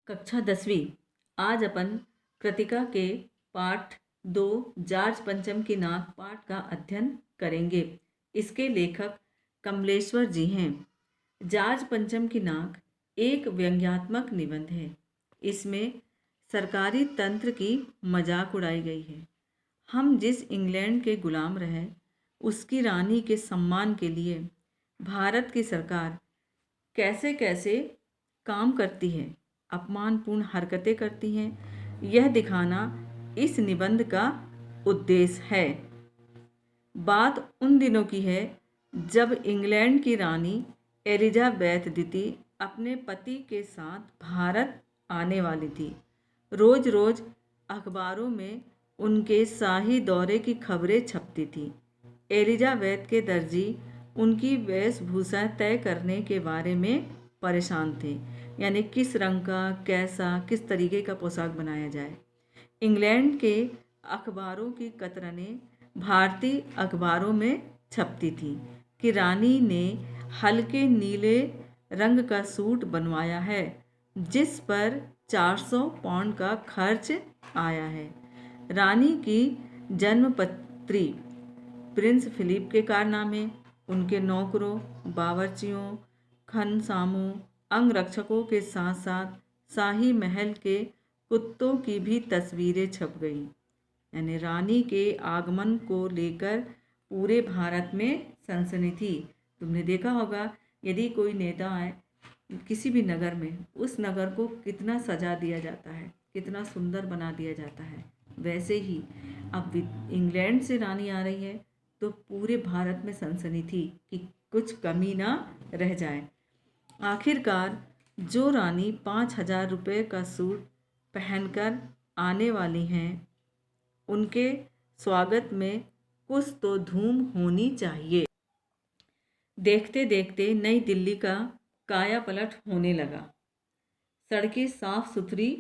कक्षा 10वीं। आज अपन कृतिका के पाठ 2 जार्ज पंचम की नाक पाठ का अध्ययन करेंगे। इसके लेखक कमलेश्वर जी हैं। जार्ज पंचम की नाक एक व्यंग्यात्मक निबंध है। इसमें सरकारी तंत्र की मजाक उड़ाई गई है। हम जिस इंग्लैंड के गुलाम रहे उसकी रानी के सम्मान के लिए भारत की सरकार कैसे कैसे काम करती है, अपमानपूर्ण हरकतें करती हैं, यह दिखाना इस निबंध का उद्देश्य है। बात उन दिनों की है जब इंग्लैंड की रानी एलिजाबेथ द्वितीय अपने पति के साथ भारत आने वाली थी। रोज रोज अखबारों में उनके शाही दौरे की खबरें छपती थी। एलिजाबेथ के दर्जी उनकी वेशभूषा तय करने के बारे में परेशान थे, यानी किस रंग का, कैसा, किस तरीके का पोशाक बनाया जाए। इंग्लैंड के अखबारों की कतरनें भारतीय अखबारों में छपती थी कि रानी ने हल्के नीले रंग का सूट बनवाया है जिस पर 400 पाउंड का खर्च आया है। रानी की जन्मपत्री प्रिंस फिलिप के कारनामे, उनके नौकरों, बावर्चियों, खनसामों, अंगरक्षकों के साथ साथ शाही महल के कुत्तों की भी तस्वीरें छप गईं। यानी रानी के आगमन को लेकर पूरे भारत में सनसनी थी। तुमने देखा होगा यदि कोई नेता आए किसी भी नगर में, उस नगर को कितना सजा दिया जाता है, कितना सुंदर बना दिया जाता है। वैसे ही अब इंग्लैंड से रानी आ रही है तो पूरे भारत में सनसनी थी कि कुछ कमी ना रह जाए। आखिरकार जो रानी 5,000 रुपये का सूट पहनकर आने वाली हैं, उनके स्वागत में कुछ तो धूम होनी चाहिए। देखते देखते नई दिल्ली का काया पलट होने लगा। सड़कें साफ सुथरी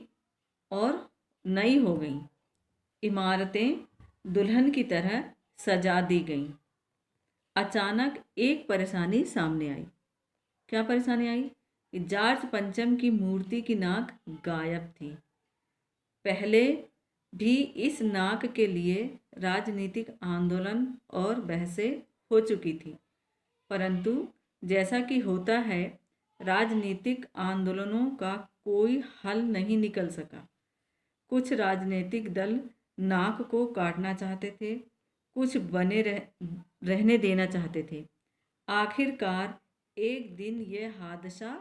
और नई हो गईं। इमारतें दुल्हन की तरह सजा दी गईं। अचानक एक परेशानी सामने आई। क्या परेशानी आई? कि जार्ज पंचम की मूर्ति की नाक गायब थी। पहले भी इस नाक के लिए राजनीतिक आंदोलन और बहसें हो चुकी थी, परंतु जैसा कि होता है राजनीतिक आंदोलनों का कोई हल नहीं निकल सका। कुछ राजनीतिक दल नाक को काटना चाहते थे, कुछ रहने देना चाहते थे। आखिरकार एक दिन यह हादसा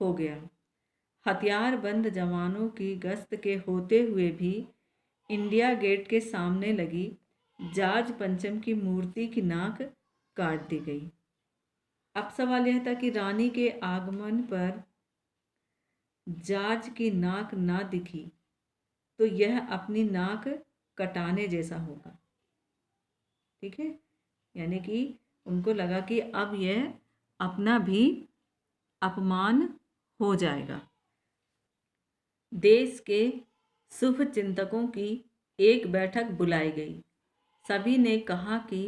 हो गया। हथियारबंद जवानों की गश्त के होते हुए भी इंडिया गेट के सामने लगी जार्ज पंचम की मूर्ति की नाक काट दी गई। अब सवाल यह था कि रानी के आगमन पर जार्ज की नाक ना दिखी तो यह अपनी नाक कटाने जैसा होगा। ठीक है, यानी कि उनको लगा कि अब यह अपना भी अपमान हो जाएगा। देश के शुभ चिंतकों की एक बैठक बुलाई गई। सभी ने कहा कि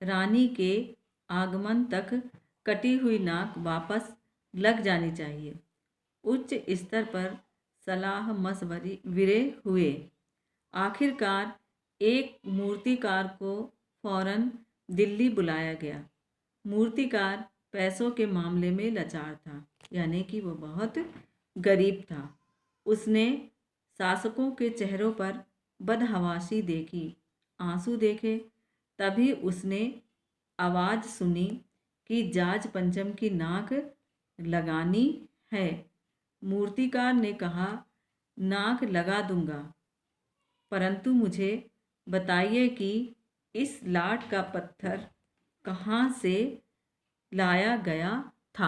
रानी के आगमन तक कटी हुई नाक वापस लग जानी चाहिए। उच्च स्तर पर सलाह मशवरे हुए। आखिरकार एक मूर्तिकार को फौरन दिल्ली बुलाया गया। मूर्तिकार पैसों के मामले में लाचार था, यानी कि वो बहुत गरीब था। उसने शासकों के चेहरों पर बदहवासी देखी, आंसू देखे। तभी उसने आवाज़ सुनी कि जार्ज पंचम की नाक लगानी है। मूर्तिकार ने कहा, नाक लगा दूंगा, परंतु मुझे बताइए कि इस लाट का पत्थर कहाँ से लाया गया था।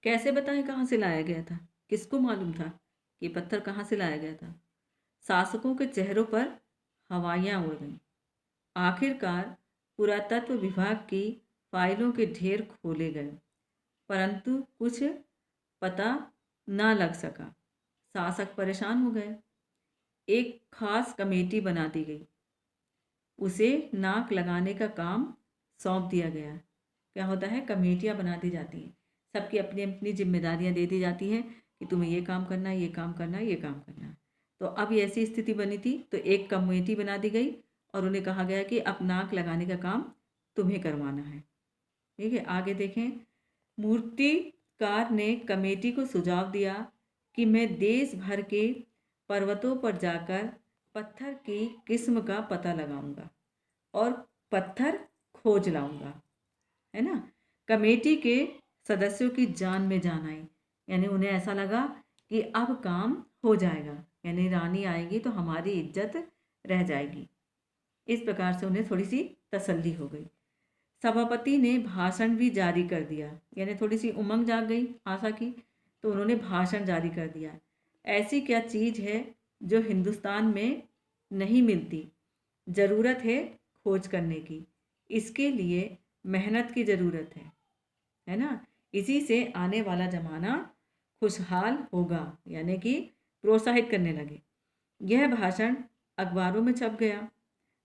कैसे बताएं कहाँ से लाया गया था? किसको मालूम था कि पत्थर कहाँ से लाया गया था? शासकों के चेहरों पर हवाइयाँ उड़ गईं। आखिरकार पुरातत्व विभाग की फाइलों के ढेर खोले गए, परंतु कुछ पता ना लग सका। शासक परेशान हो गए। एक खास कमेटी बना दी गई। उसे नाक लगाने का काम सौंप दिया गया। क्या होता है, कमेटियां बना दी जाती हैं, सबकी अपनी अपनी जिम्मेदारियां दे दी जाती हैं कि तुम्हें ये काम करना है, ये काम करना है, ये काम करना है। तो अब ये ऐसी स्थिति बनी थी तो एक कमेटी बना दी गई और उन्हें कहा गया कि अब नाक लगाने का काम तुम्हें करवाना है। ठीक है, आगे देखें। मूर्तिकार ने कमेटी को सुझाव दिया कि मैं देश भर के पर्वतों पर जाकर पत्थर की किस्म का पता लगाऊंगा और पत्थर खोज लाऊंगा, है ना। कमेटी के सदस्यों की जान में जान आई, यानी उन्हें ऐसा लगा कि अब काम हो जाएगा, यानी रानी आएगी तो हमारी इज्जत रह जाएगी। इस प्रकार से उन्हें थोड़ी सी तसल्ली हो गई। सभापति ने भाषण भी जारी कर दिया, यानी थोड़ी सी उमंग जाग गई आशा की, तो उन्होंने भाषण जारी कर दिया। ऐसी क्या चीज़ है जो हिंदुस्तान में नहीं मिलती, ज़रूरत है खोज करने की, इसके लिए मेहनत की ज़रूरत है ना। इसी से आने वाला ज़माना खुशहाल होगा, यानी कि प्रोत्साहित करने लगे। यह भाषण अखबारों में छप गया।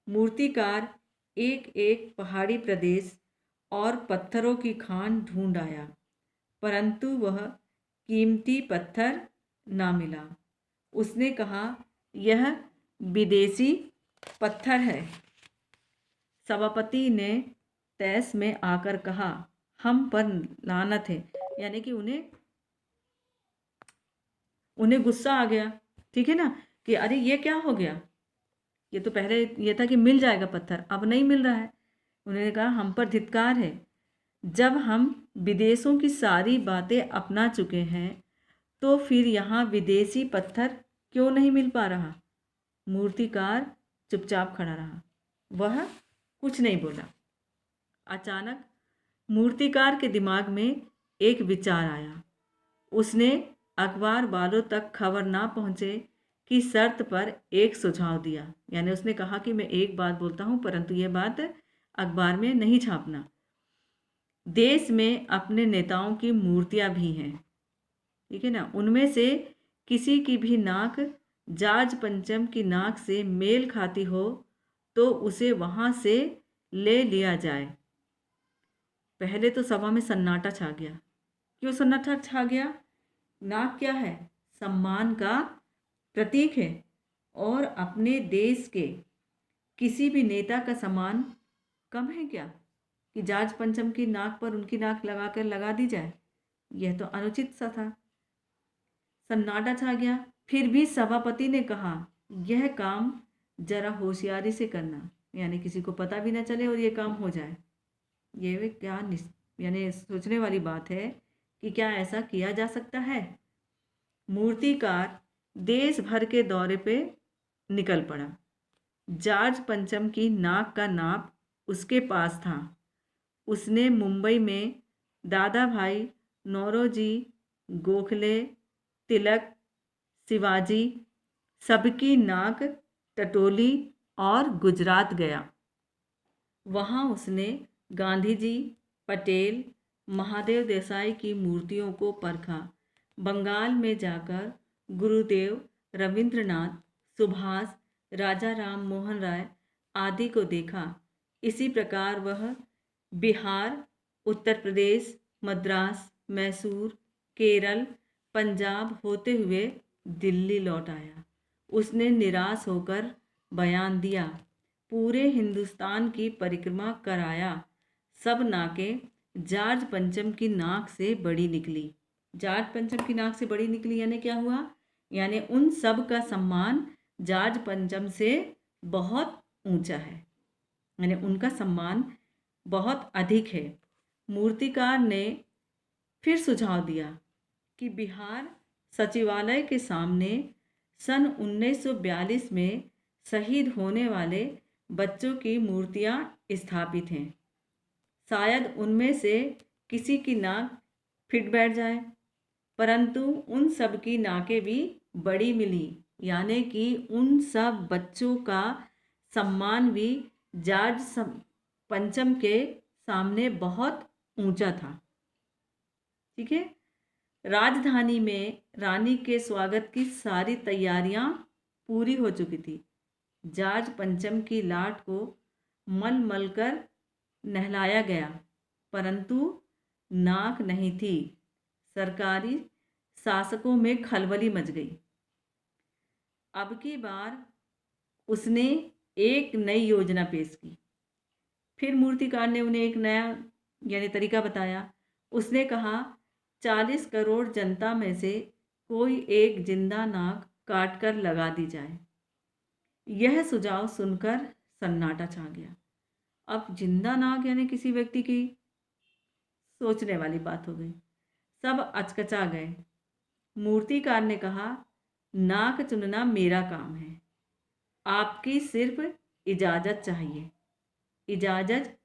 मूर्तिकार एक एक पहाड़ी प्रदेश और पत्थरों की खान ढूंढ आया, परंतु वह कीमती पत्थर ना मिला। उसने कहा, यह विदेशी पत्थर है। सभापति ने तैस में आकर कहा, हम पर लानत है, यानी कि उन्हें गुस्सा आ गया, ठीक है ना, कि अरे ये क्या हो गया, ये तो पहले ये था कि मिल जाएगा पत्थर, अब नहीं मिल रहा है। उन्होंने कहा, हम पर धिक्कार है, जब हम विदेशों की सारी बातें अपना चुके हैं तो फिर यहाँ विदेशी पत्थर क्यों नहीं मिल पा रहा। मूर्तिकार चुपचाप खड़ा रहा, वह कुछ नहीं बोला। अचानक मूर्तिकार के दिमाग में एक विचार आया। उसने अखबार वालों तक खबर ना पहुँचे की शर्त पर एक सुझाव दिया, यानी उसने कहा कि मैं एक बात बोलता हूँ परंतु ये बात अखबार में नहीं छापना। देश में अपने नेताओं की मूर्तियाँ भी हैं, ठीक है ना, उनमें से किसी की भी नाक जॉर्ज पंचम की नाक से मेल खाती हो तो उसे वहाँ से ले लिया जाए। पहले तो सभा में सन्नाटा छा गया। क्यों सन्नाटा छा गया? नाक क्या है? सम्मान का प्रतीक है और अपने देश के किसी भी नेता का सम्मान कम है क्या कि जॉर्ज पंचम की नाक पर उनकी नाक लगा दी जाए? यह तो अनुचित सा था। सन्नाटा छा गया। फिर भी सभापति ने कहा, यह काम जरा होशियारी से करना, यानी किसी को पता भी ना चले और ये काम हो जाए। ये वे क्या यानी सोचने वाली बात है कि क्या ऐसा किया जा सकता है। मूर्तिकार देश भर के दौरे पे निकल पड़ा। जॉर्ज पंचम की नाक का नाप उसके पास था। उसने मुंबई में दादा भाई नौरोजी, गोखले, तिलक, शिवाजी सबकी नाक टटोली और गुजरात गया। वहाँ उसने गांधी जी, पटेल, महादेव देसाई की मूर्तियों को परखा। बंगाल में जाकर गुरुदेव, रविंद्रनाथ, सुभाष, राजा राम मोहन राय आदि को देखा। इसी प्रकार वह बिहार, उत्तर प्रदेश, मद्रास, मैसूर, केरल, पंजाब होते हुए दिल्ली लौट आया। उसने निराश होकर बयान दिया, पूरे हिंदुस्तान की परिक्रमा कराया, सब नाकें जॉर्ज पंचम की नाक से बड़ी निकली। जॉर्ज पंचम की नाक से बड़ी निकली यानी क्या हुआ? यानी उन सब का सम्मान जॉर्ज पंचम से बहुत ऊंचा है, यानी उनका सम्मान बहुत अधिक है। मूर्तिकार ने फिर सुझाव दिया कि बिहार सचिवालय के सामने सन 1942 में शहीद होने वाले बच्चों की मूर्तियां स्थापित हैं। शायद उनमें से किसी की नाक फिट बैठ जाए, परंतु उन सब की नाकें भी बड़ी मिली, यानी कि उन सब बच्चों का सम्मान भी जॉर्ज पंचम के सामने बहुत ऊंचा था। ठीक है। राजधानी में रानी के स्वागत की सारी तैयारियां पूरी हो चुकी थी। जॉर्ज पंचम की लाट को मल मल कर नहलाया गया, परंतु नाक नहीं थी। सरकारी शासकों में खलबली मच गई। अब की बार उसने एक नई योजना पेश की। फिर मूर्तिकार ने उन्हें एक नया यानी तरीका बताया। उसने कहा 40 करोड़ जनता में से कोई एक जिंदा नाग काट कर लगा दी जाए। यह सुझाव सुनकर सन्नाटा छा गया। अब जिंदा नाग यानी किसी व्यक्ति की सोचने वाली बात हो गई। सब अचकचा गए। मूर्तिकार ने कहा नाक चुनना मेरा काम है, आपकी सिर्फ इजाज़त चाहिए। इजाज़त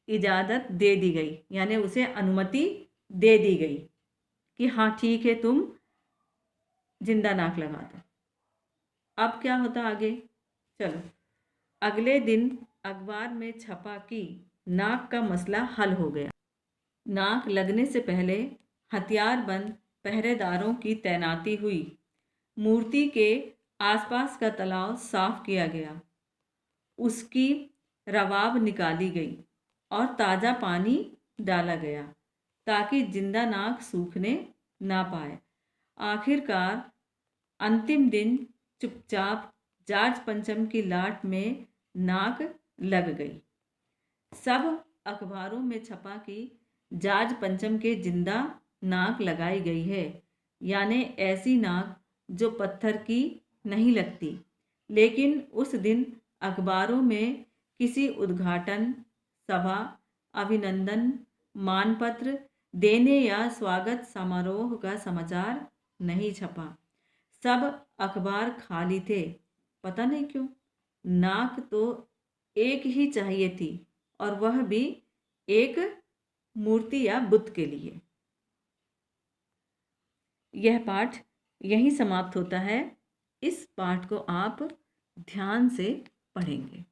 इजाज़त दे दी गई यानी उसे अनुमति दे दी गई कि हाँ ठीक है, तुम जिंदा नाक लगा दो। अब क्या होता आगे, चलो। अगले दिन अखबार में छपा कि नाक का मसला हल हो गया। नाक लगने से पहले हथियारबंद पहरेदारों की तैनाती हुई। मूर्ति के आसपास का तालाब साफ किया गया, उसकी रवाब निकाली गई और ताज़ा पानी डाला गया ताकि जिंदा नाक सूखने ना पाए। आखिरकार अंतिम दिन चुपचाप जार्ज पंचम की लाट में नाक लग गई। सब अखबारों में छपा कि जार्ज पंचम के जिंदा नाक लगाई गई है, यानी ऐसी नाक जो पत्थर की नहीं लगती। लेकिन उस दिन अखबारों में किसी उद्घाटन सभा, अभिनंदन मानपत्र देने या स्वागत समारोह का समाचार नहीं छपा। सब अखबार खाली थे। पता नहीं क्यों। नाक तो एक ही चाहिए थी, और वह भी एक मूर्ति या बुत के लिए। यह पाठ यहीं समाप्त होता है। इस पाठ को आप ध्यान से पढ़ेंगे।